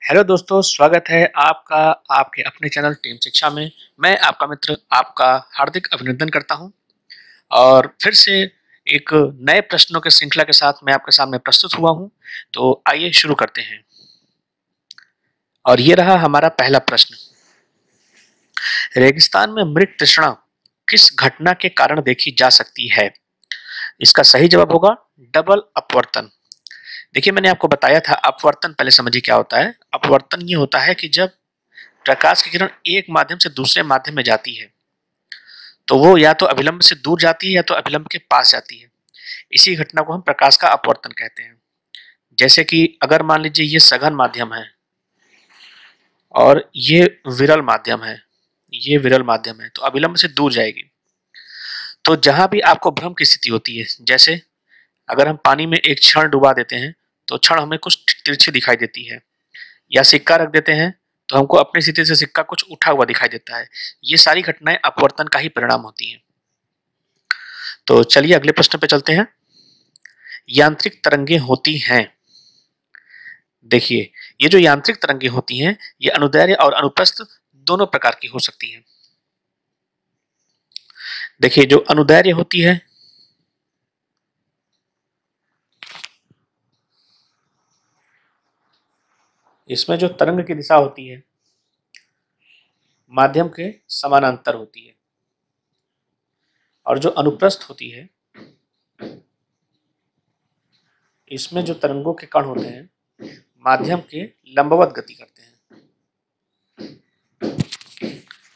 Hello दोस्तों, स्वागत है आपका आपके अपने चैनल टीम शिक्षा में। मैं आपका मित्र आपका हार्दिक अभिनंदन करता हूं और फिर से एक नए प्रश्नों के श्रृंखला के साथ मैं आपके सामने प्रस्तुत हुआ हूं। तो आइए शुरू करते हैं। और ये रहा हमारा पहला प्रश्न। रेगिस्तान में मृग तृष्णा किस घटना के कारण देखी जा सकती है? इसका सही जवाब होगा डबल अपवर्तन। देखिए, मैंने आपको बताया था अपवर्तन। पहले समझिए क्या होता है। अपवर्तन ये होता है कि जब प्रकाश की किरण एक माध्यम से दूसरे माध्यम में जाती है तो वो या तो अभिलंब से दूर जाती है या तो अभिलंब के पास जाती है। इसी घटना को हम प्रकाश का अपवर्तन कहते हैं। जैसे कि अगर मान लीजिए ये सघन माध्यम है और ये विरल माध्यम है, ये विरल माध्यम है तो अभिलंब से दूर जाएगी। तो जहां भी आपको भ्रम की स्थिति होती है, जैसे अगर हम पानी में एक क्षण डुबा देते हैं तो क्षण हमें कुछ तिरछी दिखाई देती है, या सिक्का रख देते हैं तो हमको अपनी स्थिति से सिक्का कुछ उठा हुआ दिखाई देता है। ये सारी घटनाएं अपवर्तन का ही परिणाम होती हैं। तो चलिए अगले प्रश्न पे चलते हैं। यांत्रिक तरंगे होती हैं। देखिए, ये जो यांत्रिक तरंगे होती हैं ये अनुदैर्ध्य और अनुप्रस्थ दोनों प्रकार की हो सकती हैं। देखिए, जो अनुदैर्ध्य होती है इसमें जो तरंग की दिशा होती है माध्यम के समानांतर होती है, और जो अनुप्रस्थ होती है इसमें जो तरंगों के कण होते हैं माध्यम के लंबवत गति करते हैं।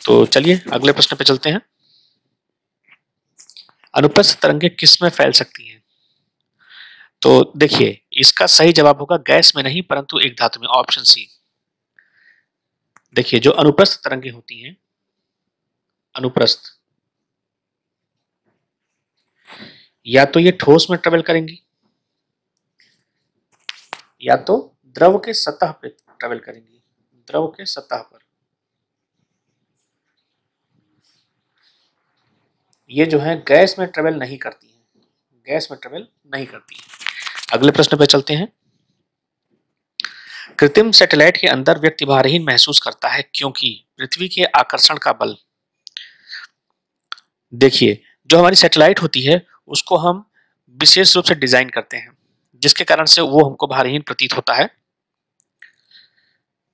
तो चलिए अगले प्रश्न पे चलते हैं। अनुप्रस्थ तरंगे किस में फैल सकती हैं? तो देखिए, इसका सही जवाब होगा गैस में नहीं परंतु एक धातु में, ऑप्शन सी। देखिए, जो अनुप्रस्थ तरंगे होती हैं, अनुप्रस्थ, या तो ये ठोस में ट्रेवल करेंगी या तो द्रव के सतह पे ट्रेवल करेंगी, द्रव के सतह पर। ये जो है गैस में ट्रेवल नहीं करती हैं, गैस में ट्रेवल नहीं करती हैं। अगले प्रश्न पे चलते हैं। कृत्रिम सैटेलाइट के अंदर व्यक्ति भारहीन महसूस करता है क्योंकि पृथ्वी के आकर्षण का बल। देखिए, जो हमारी सैटेलाइट होती है उसको हम विशेष रूप से डिजाइन करते हैं जिसके कारण से वो हमको भारहीन प्रतीत होता है।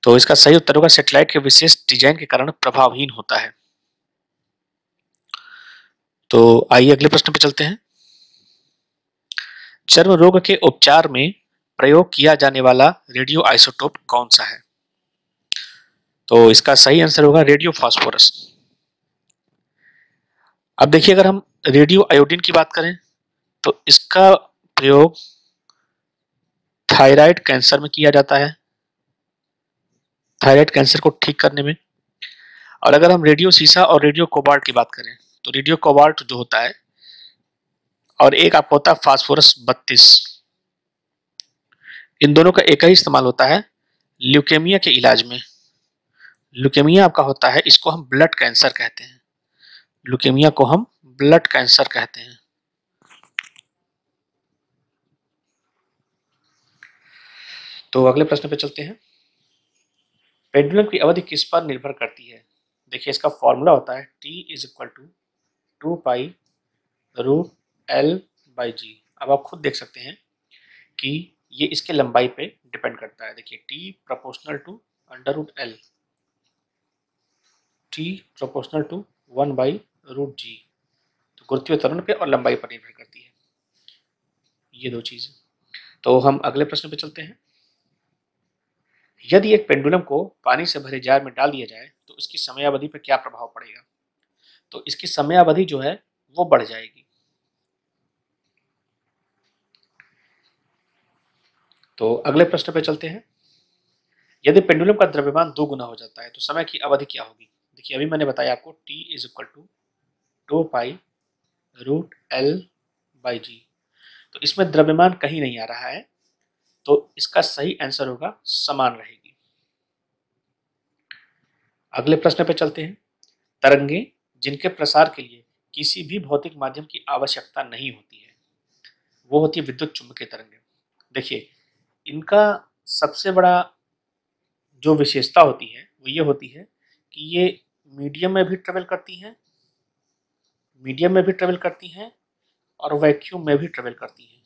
तो इसका सही उत्तर होगा सैटेलाइट के विशेष डिजाइन के कारण प्रभावहीन होता है। तो आइए अगले प्रश्न पे चलते हैं। चर्म रोग के उपचार में प्रयोग किया जाने वाला रेडियो आइसोटोप कौन सा है? तो इसका सही आंसर होगा रेडियो फास्फोरस। अब देखिए, अगर हम रेडियो आयोडीन की बात करें तो इसका प्रयोग थायराइड कैंसर में किया जाता है, थायराइड कैंसर को ठीक करने में। और अगर हम रेडियो सीसा और रेडियो कोबाल्ट की बात करें तो रेडियो कोबाल्ट जो होता है और एक आपका होता है फास्फोरस 32, इन दोनों का एक ही इस्तेमाल होता है ल्यूकेमिया के इलाज में। ल्यूकेमिया आपका होता है, इसको हम ब्लड कैंसर कहते हैं, ल्यूकेमिया को हम ब्लड कैंसर कहते हैं। तो अगले प्रश्न पे चलते हैं। पेंडुलम की अवधि किस पर निर्भर करती है? देखिए, इसका फॉर्मूला होता है T is equal to 2 pi root L by g. अब आप खुद देख सकते हैं कि ये इसके लंबाई पे डिपेंड करता है। देखिए, T proportional to under root L, T proportional to 1 by root g. तो गुरुत्वीय त्वरण पे और लंबाई पर निर्भर करती है ये दो चीजें। तो हम अगले प्रश्न पे चलते हैं। यदि एक पेंडुलम को पानी से भरे जार में डाल दिया जाए तो इसकी समयावधि पर क्या प्रभाव पड़ेगा? तो इसकी समयावधि जो है वो बढ़ जाएगी। तो अगले प्रश्न पे चलते हैं। यदि पेंडुलम का द्रव्यमान 2 गुना हो जाता है तो समय की अवधि क्या होगी? देखिए, अभी मैंने बताया आपको T is equal to 2 pi root L by g. तो इसमें द्रव्यमान कहीं नहीं आ रहा है तो इसका सही आंसर होगा समान रहेगी। अगले प्रश्न पे चलते हैं। तरंगे जिनके प्रसार के लिए किसी भी भौतिक माध्यम की आवश्यकता नहीं होती है वो होती है विद्युत चुम्बकीय तरंगे। देखिए, इनका सबसे बड़ा जो विशेषता होती है वो ये होती है कि ये मीडियम में भी ट्रेवल करती हैं, और वैक्यूम में भी ट्रेवल करती हैं।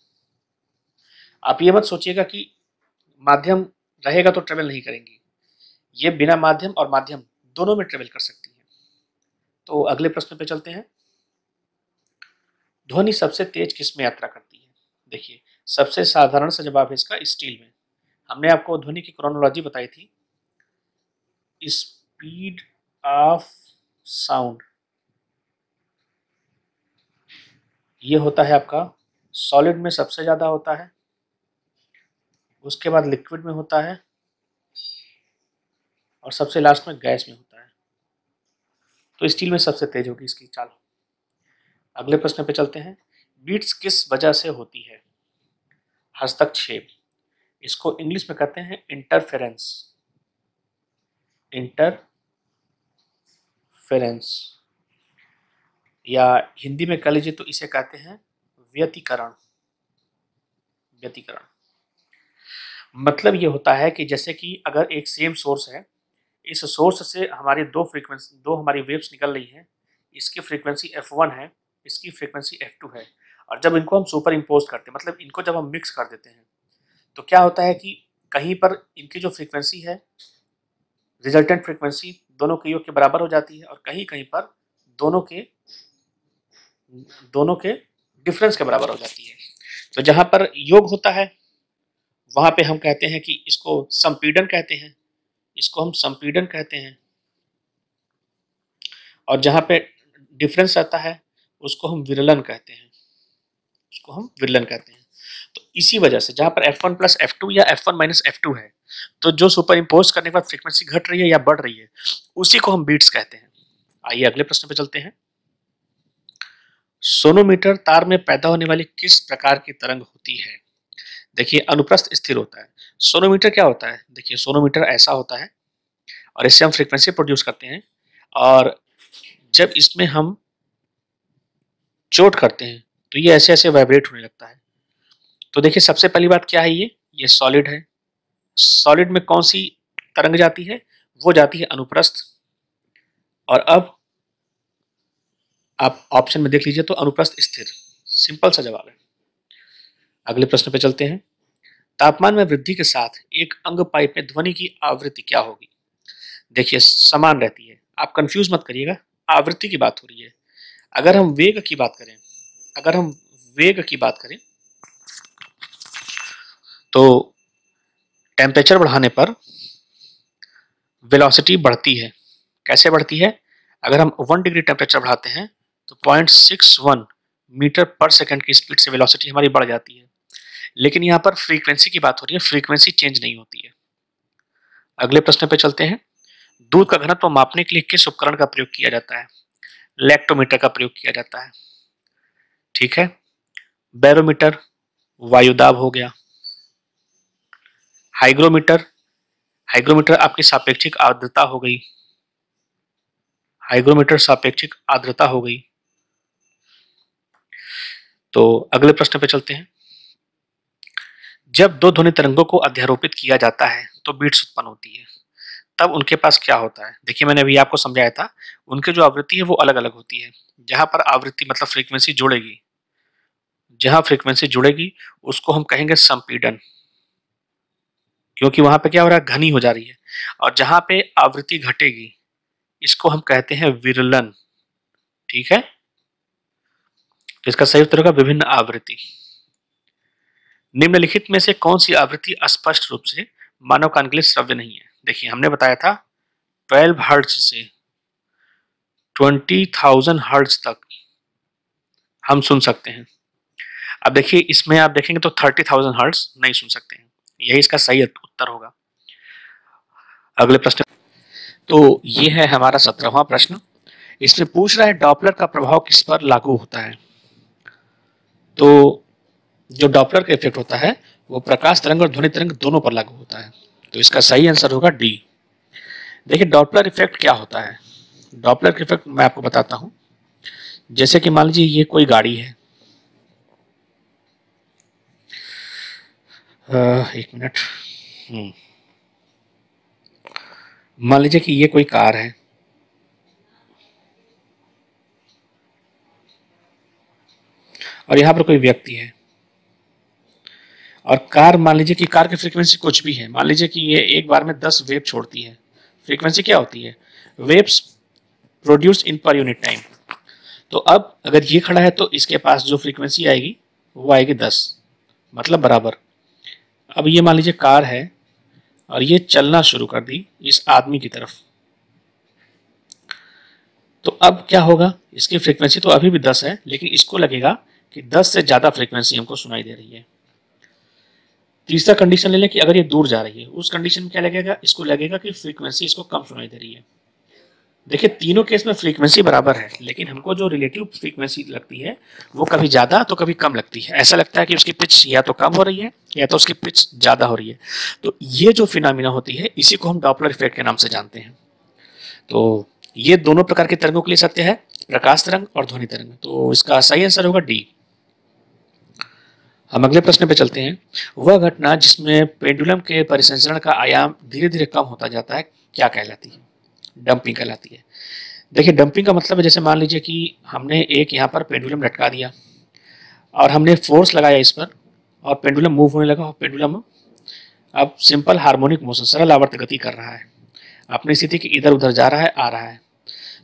आप ये मत सोचिएगा कि माध्यम रहेगा तो ट्रेवल नहीं करेंगी, ये बिना माध्यम और माध्यम दोनों में ट्रेवल कर सकती हैं। तो अगले प्रश्न पे चलते हैं। ध्वनि सबसे तेज किस में यात्रा करती है? देखिए, सबसे साधारण सा जवाब है इसका स्टील में। हमने आपको ध्वनि की क्रोनोलॉजी बताई थी। स्पीड ऑफ साउंड ये होता है आपका सॉलिड में सबसे ज्यादा होता है, उसके बाद लिक्विड में होता है, और सबसे लास्ट में गैस में होता है। तो स्टील में सबसे तेज होगी इसकी चाल। अगले प्रश्न पे चलते हैं। बीट्स किस वजह से होती है? हस्तक्षेप, इसको इंग्लिश में कहते हैं इंटरफेरेंस। या हिंदी में कह लीजिए तो इसे कहते हैं व्यतिकरण। मतलब ये होता है कि जैसे कि अगर एक सेम सोर्स है, इस सोर्स से हमारी दो हमारी वेव्स निकल रही हैं, इसकी फ्रीक्वेंसी f1 है, इसकी फ्रीक्वेंसी f2 है, और जब इनको हम सुपर इम्पोज करते हैं, मतलब इनको जब हम मिक्स कर देते हैं, तो क्या होता है कि कहीं पर इनकी जो फ्रीक्वेंसी है, रिजल्टेंट फ्रीक्वेंसी दोनों के योग के बराबर हो जाती है, और कहीं कहीं पर दोनों के डिफरेंस के बराबर हो जाती है। तो जहां पर योग होता है वहां पे हम कहते हैं कि इसको संपीड़न कहते हैं, और जहां पे डिफरेंस रहता है उसको हम विरलन कहते हैं। तो इसी वजह से जहां पर f1 प्लस f2 या f1 माइनस f2 है, तो जो सुपर इम्पोज करने के बाद फ्रीक्वेंसी घट रही है या बढ़ रही है, उसी को हम बीट्स कहते हैं। आइए अगले प्रश्न पे चलते हैं। सोनोमीटर तार में पैदा होने वाली किस प्रकार की तरंग होती है? देखिए, अनुप्रस्थ स्थिर होता है। सोनोमीटर क्या होता है? देखिए, सोनोमीटर ऐसा होता है, और इससे हम फ्रीक्वेंसी प्रोड्यूस करते हैं, और जब इसमें हम चोट करते हैं तो ये ऐसे ऐसे वाइब्रेट होने लगता है। तो देखिए, सबसे पहली बात क्या है, ये सॉलिड है। सॉलिड में कौन सी तरंग जाती है? वो जाती है अनुप्रस्थ। और अब आप ऑप्शन में देख लीजिए तो अनुप्रस्थ स्थिर, सिंपल सा जवाब है। अगले प्रश्न पे चलते हैं। तापमान में वृद्धि के साथ एक अंग पाइप में ध्वनि की आवृत्ति क्या होगी? देखिए, समान रहती है, आप कंफ्यूज मत करिएगा, आवृत्ति की बात हो रही है। अगर हम वेग की बात करें तो टेम्परेचर बढ़ाने पर वेलोसिटी बढ़ती है। कैसे बढ़ती है? अगर हम 1 डिग्री टेम्परेचर बढ़ाते हैं तो 0.61 मीटर पर सेकंड की स्पीड से वेलोसिटी हमारी बढ़ जाती है। लेकिन यहाँ पर फ्रीक्वेंसी की बात हो रही है, फ्रीक्वेंसी चेंज नहीं होती है। अगले प्रश्न पे चलते हैं। दूध का घनत्व मापने के लिए किस उपकरण का प्रयोग किया जाता है? लैक्टोमीटर का प्रयोग किया जाता है। ठीक है, बैरोमीटर वायुदाब हो गया। हाइग्रोमीटर आपकी सापेक्षिक आर्द्रता हो गई। तो अगले प्रश्न पे चलते हैं। जब दो ध्वनि तरंगों को अध्यारोपित किया जाता है तो बीट्स उत्पन्न होती है, तब उनके पास क्या होता है? देखिए, मैंने अभी आपको समझाया था, उनकी जो आवृत्ति है वो अलग अलग होती है। जहां पर आवृत्ति मतलब फ्रीक्वेंसी जुड़ेगी उसको हम कहेंगे संपीड़न, क्योंकि वहां पे क्या हो रहा है, घनी हो जा रही है। और जहां पे आवृत्ति घटेगी इसको हम कहते हैं विरलन। ठीक है, तो इसका सही उत्तर होगा विभिन्न आवृत्ति। निम्नलिखित में से कौन सी आवृत्ति स्पष्ट रूप से मानव कान के लिए श्रव्य नहीं है? देखिए, हमने बताया था 12 हर्ट्ज से 20,000 हर्ट्ज तक हम सुन सकते हैं। अब देखिए, इसमें आप देखेंगे तो 30,000 हर्ट्ज नहीं सुन सकते हैं। यही इसका सही उत्तर होगा। अगले प्रश्न। तो ये है हमारा 17वां प्रश्न। इसमें पूछ रहा है डॉपलर का प्रभाव किस पर लागू होता है? तो जो डॉपलर का इफेक्ट होता है वो प्रकाश तरंग और ध्वनि तरंग दोनों पर लागू होता है। तो इसका सही आंसर होगा डी। देखिए, डॉपलर इफेक्ट क्या होता है? डॉपलर का इफेक्ट मैं आपको बताता हूं। जैसे कि मान लीजिए ये कोई गाड़ी है, एक मिनट। मान लीजिए कि ये कोई कार है और यहाँ पर कोई व्यक्ति है, और कार, मान लीजिए कि कार की फ्रीक्वेंसी कुछ भी है, मान लीजिए कि ये एक बार में 10 वेव छोड़ती है। फ्रीक्वेंसी क्या होती है? Waves produced in per unit time. तो अब अगर ये खड़ा है तो इसके पास जो फ्रीक्वेंसी आएगी वो आएगी 10, मतलब बराबर। अब ये मान लीजिए कार है और ये चलना शुरू कर दी इस आदमी की तरफ, तो अब क्या होगा? इसकी फ्रीक्वेंसी तो अभी भी 10 है, लेकिन इसको लगेगा कि 10 से ज़्यादा फ्रीक्वेंसी हमको सुनाई दे रही है। तीसरा कंडीशन ले लें कि अगर ये दूर जा रही है, उस कंडीशन में क्या लगेगा? इसको लगेगा कि फ्रीक्वेंसी इसको कम सुनाई दे रही है। देखिए तीनों केस में फ्रीक्वेंसी बराबर है, लेकिन हमको जो रिलेटिव फ्रीक्वेंसी लगती है वो कभी ज़्यादा तो कभी कम लगती है। ऐसा लगता है कि उसकी पिच या तो कम हो रही है या तो उसकी पिच ज़्यादा हो रही है। तो ये जो फिनोमिना होती है इसी को हम डॉपलर इफेक्ट के नाम से जानते हैं। तो ये दोनों प्रकार के तरंगों के लिए सत्य है, प्रकाश तरंग और ध्वनि तरंग। तो इसका सही आंसर होगा डी। हम अगले प्रश्न पे चलते हैं। वह घटना जिसमें पेंडुलम के परिसंचरण का आयाम धीरे धीरे कम होता जाता है क्या कहलाती है? डंपिंग कहलाती है। देखिए डंपिंग का मतलब है, जैसे मान लीजिए कि हमने एक यहाँ पर पेंडुलम लटका दिया और हमने फोर्स लगाया इस पर और पेंडुलम मूव होने लगा, और पेंडुलम अब सिंपल हार्मोनिक मोशन, सरल आवर्त गति कर रहा है, अपनी स्थिति के इधर उधर जा रहा है, आ रहा है।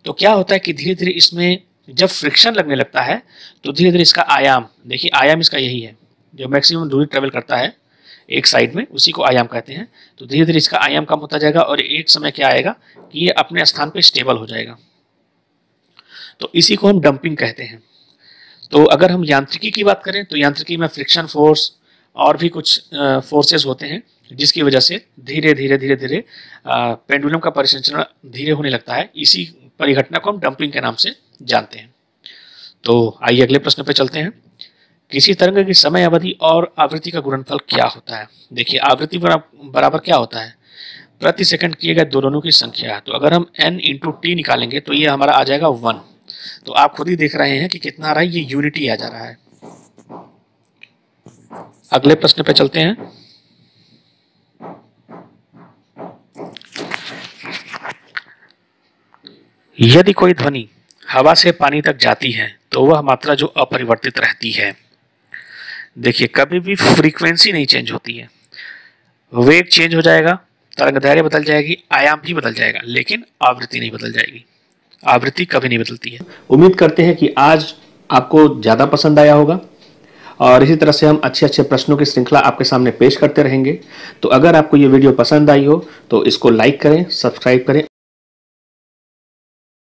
तो क्या होता है कि धीरे धीरे इसमें जब फ्रिक्शन लगने लगता है तो धीरे धीरे इसका आयाम, देखिए आयाम इसका यही है, जो मैक्सिमम दूरी ट्रेवल करता है एक साइड में, उसी को आयाम कहते हैं। तो धीरे धीरे इसका आयाम कम होता जाएगा और एक समय क्या आएगा कि ये अपने स्थान पे स्टेबल हो जाएगा। तो इसी को हम डंपिंग कहते हैं। तो अगर हम यांत्रिकी की बात करें तो यांत्रिकी में फ्रिक्शन फोर्स और भी कुछ फोर्सेस होते हैं जिसकी वजह से धीरे धीरे पेंडुलम का परिसंचरण धीरे होने लगता है। इसी परिघटना को हम डंपिंग के नाम से जानते हैं। तो आइए अगले प्रश्न पे चलते हैं। किसी तरंग की समय अवधि और आवृत्ति का गुणनफल क्या होता है? देखिए आवृत्ति बराबर क्या होता है? प्रति सेकंड किए गए दोलनों की संख्या। तो अगर हम n इंटू टी निकालेंगे तो ये हमारा आ जाएगा 1। तो आप खुद ही देख रहे हैं कि कितना आ रहा है, ये यूनिटी आ जा रहा है। अगले प्रश्न पे चलते हैं। यदि कोई ध्वनि हवा से पानी तक जाती है तो वह मात्रा जो अपरिवर्तित रहती है। देखिए कभी भी फ्रीक्वेंसी नहीं चेंज होती है, वेग चेंज हो जाएगा, तरंगदैर्घ्य बदल जाएगी, आयाम भी बदल जाएगा, लेकिन आवृत्ति नहीं बदल जाएगी। आवृत्ति कभी नहीं बदलती है। उम्मीद करते हैं कि आज आपको ज़्यादा पसंद आया होगा और इसी तरह से हम अच्छे अच्छे प्रश्नों की श्रृंखला आपके सामने पेश करते रहेंगे। तो अगर आपको ये वीडियो पसंद आई हो तो इसको लाइक करें, सब्सक्राइब करें।